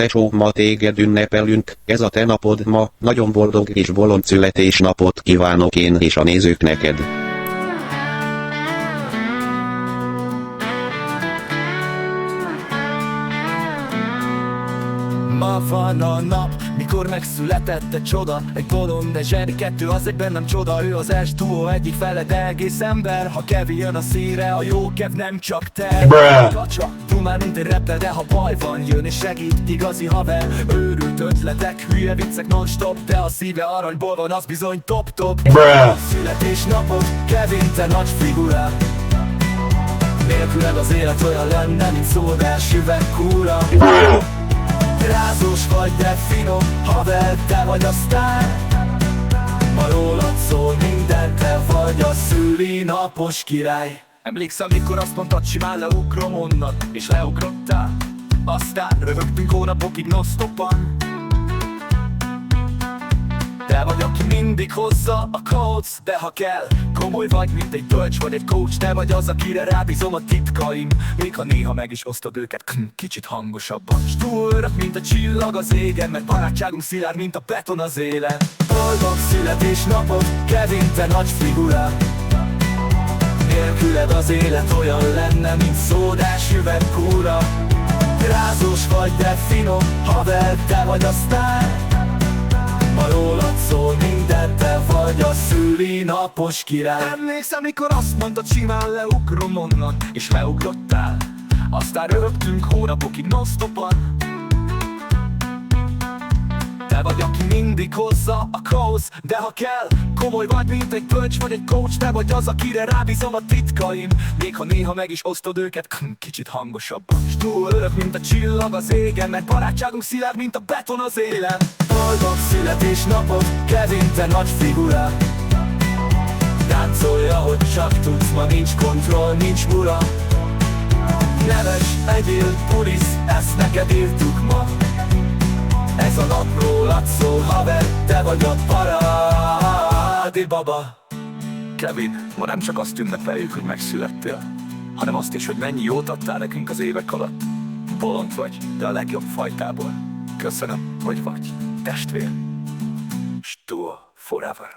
Tesó, ma téged ünnepelünk, ez a te napod ma, nagyon boldog és bolond születésnapot kívánok én és a nézők neked. Ma van a nap, mikor megszületett egy csoda. Egy bolond, egy zseni, kettő az egyben nem csoda. Ő az S duó egyik fele, de egész ember. Ha Kevin jön a színre, a jó Kev nem csak te. Kacsa, dumál mint egy rapper, de ha baj van, jön és segít, igazi haver. Őrült ötletek, hülye viccek non-stop, de a szíve aranyból van, az bizony top-top. Születésnapod, Kevin, te nagy figura. Nélküled az élet olyan lenne, mint szódás üvegkúra. Rázós vagy, de finom, haver, te vagy a sztár. Ma rólad szól minden, te vagy a szülinapos király. Emlékszem, mikor azt mondtad, simán leugrom onnan, és leugrottál. Aztán röhögtünk hónapokig non-stopan. Te vagy, aki mindig hozza a codes, de ha kell, komoly vagy, mint egy bölcs vagy egy coach. Te vagy az, akire rábízom a titkaim, még ha néha meg is osztod őket kicsit hangosabban. S túl örök, mint a csillag az égen, mert barátságunk szilárd, mint a beton az élen. Boldog születésnapod, Kevin, te nagy figura. Nélküled az élet olyan lenne, mint szódás üvegkúra. Rázós vagy, de finom, haver, te vagy a sztár. Ma rólad szól minden, te vagy a szülinapos király. Emlékszem, mikor azt mondtad, simán leugrom onnan, és leugrottál. Aztán röhögtünk hónapokig non-stopan. Te vagy, aki mindig hozza a codes, de ha kell, komoly vagy, mint egy bölcs vagy egy coach. Te vagy az, akire rábízom a titkaim, még ha néha meg is osztod őket kicsit hangosabban. S túl örök, mint a csillag az égen, mert barátságunk szilárd, mint a beton az élen. Boldog születésnapod, Kevin, te nagy figura. Táncolja, hogy csak tudsz, ma nincs kontroll, nincs mura. Neves, egyél, pulisz, ezt neked írtuk ma. Ez a nap rólad szól, haver, te vagy a parádi baba. Kevin, ma nem csak azt ünnepeljük, hogy megszülettél, hanem azt is, hogy mennyi jót adtál nekünk az évek alatt. Bolond vagy, de a legjobb fajtából. Köszönöm, hogy vagy, testvér. Stua forever.